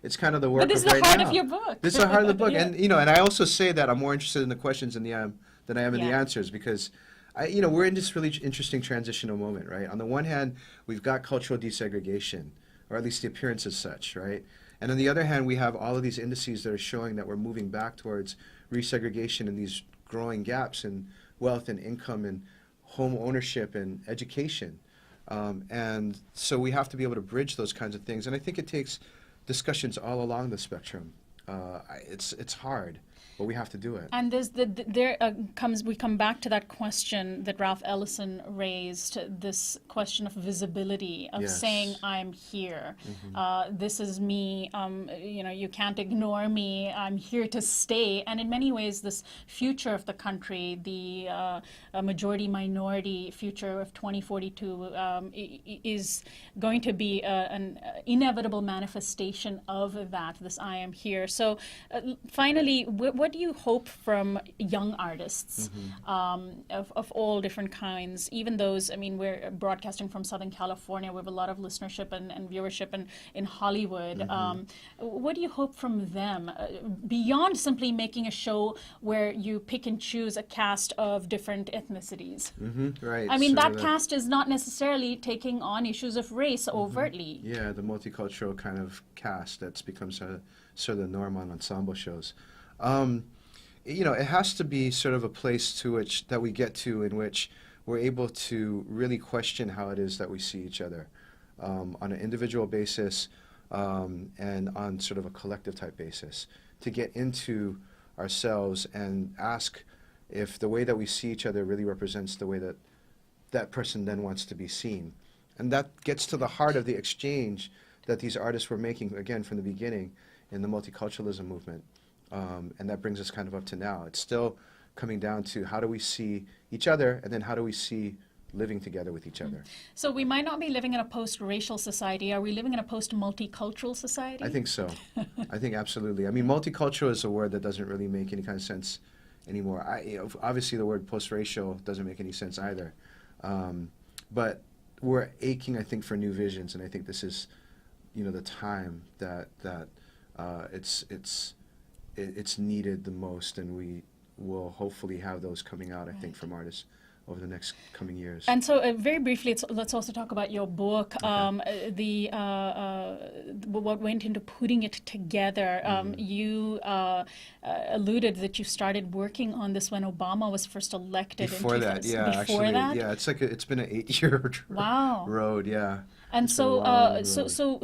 It's kind of the work But this of is right the heart now. of your book. This is the heart of the book, Yeah. and I also say that I'm more interested in the questions than I am in the answers, because we're in this really interesting transitional moment, right? On the one hand, we've got cultural desegregation, or at least the appearance as such, right? And on the other hand, we have all of these indices that are showing that we're moving back towards resegregation and these growing gaps in wealth and income and home ownership and education. And so we have to be able to bridge those kinds of things. And I think it takes discussions all along the spectrum. It's hard, but we have to do it. And we come back to that question that Ralph Ellison raised, this question of visibility, of saying, I'm here. This is me. You can't ignore me. I'm here to stay. And in many ways, this future of the country, the majority-minority future of 2042 is going to be an inevitable manifestation of that, this I am here. So finally, what do you hope from young artists of all different kinds, even those, we're broadcasting from Southern California, we have a lot of listenership and viewership in Hollywood. What do you hope from them, beyond simply making a show where you pick and choose a cast of different ethnicities? Right. That cast is not necessarily taking on issues of race overtly. Yeah, the multicultural kind of cast that's become sort of the norm on ensemble shows. It has to be sort of a place that we get to in which we're able to really question how it is that we see each other on an individual basis and on sort of a collective type basis, to get into ourselves and ask if the way that we see each other really represents the way that that person then wants to be seen. And that gets to the heart of the exchange that these artists were making, again, from the beginning in the multiculturalism movement. And that brings us kind of up to now. It's still coming down to how do we see each other, and then how do we see living together with each other. So we might not be living in a post-racial society. Are we living in a post-multicultural society? I think so. I think absolutely. I mean, multicultural is a word that doesn't really make any kind of sense anymore. Obviously, the word post-racial doesn't make any sense either. But we're aching, I think, for new visions, and I think this is, the time that it's needed the most, and we will hopefully have those coming out, I think, from artists over the next coming years. And so, very briefly, let's also talk about your book. Okay. What went into putting it together. You alluded that you started working on this when Obama was first elected. Before that, yeah, before actually, that? yeah, it's been an 8-year Wow. road, yeah. And It's been a long road.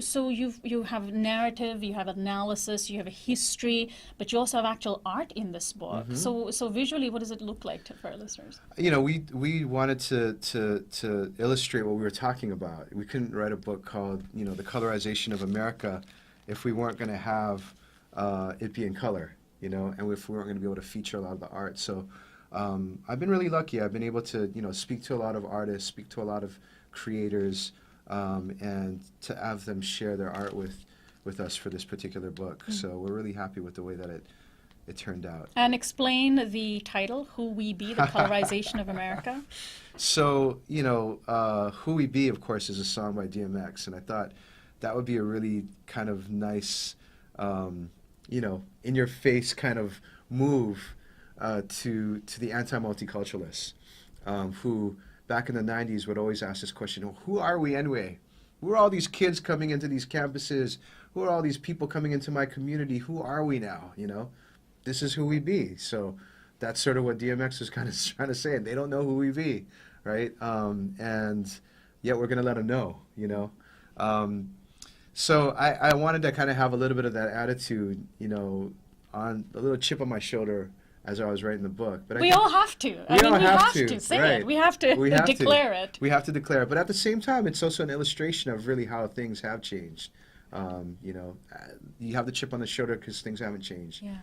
so you have narrative, you have analysis, you have a history, but you also have actual art in this book. So visually, what does it look like for our listeners? We wanted to illustrate what we were talking about. We couldn't write a book called The Colorization of America if we weren't going to have it be in color, and if we weren't going to be able to feature a lot of the art. So I've been really lucky. I've been able to speak to a lot of artists, speak to a lot of creators. And to have them share their art with us for this particular book. So we're really happy with the way that it turned out. And explain the title, Who We Be, The Colorization of America. So, Who We Be, of course, is a song by DMX, and I thought that would be a really kind of nice, in-your-face kind of move to the anti-multiculturalists who back in the 90s would always ask this question, who are we anyway? Who are all these kids coming into these campuses? Who are all these people coming into my community? Who are we now? This is who we be. So that's sort of what DMX was kind of trying to say. They don't know who we be, right? And yet we're going to let them know, So I wanted to kind of have a little bit of that attitude, on a little chip on my shoulder as I was writing the book. But we all have to. We have to say right. it. We have to declare it. We have to declare it. But at the same time, it's also an illustration of really how things have changed. You have the chip on the shoulder because things haven't changed. Yeah.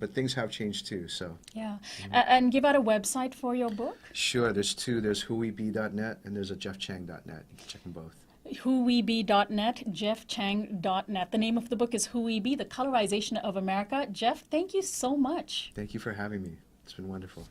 But things have changed too. So. Yeah. And give out a website for your book. Sure. There's two. There's whowebe.net and there's a jeffchang.net. You can check them both. whowebe.net, jeffchang.net. The name of the book is Who We Be, The Colorization of America. Jeff, thank you so much. Thank you for having me. It's been wonderful.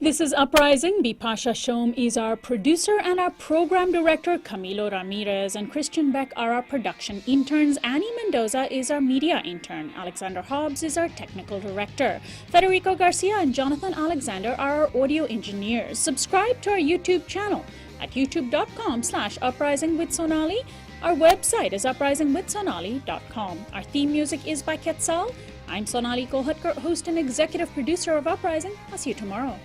This is Uprising. Bipasha Shom is our producer, and our program director, Camilo Ramirez, and Christian Beck are our production interns. Annie Mendoza is our media intern. Alexander Hobbs is our technical director. Federico Garcia and Jonathan Alexander are our audio engineers. Subscribe to our YouTube channel at youtube.com/uprisingwithsonali. Our website is uprisingwithsonali.com. Our theme music is by Quetzal. I'm Sonali Kolhatkar, host and executive producer of Uprising. I'll see you tomorrow.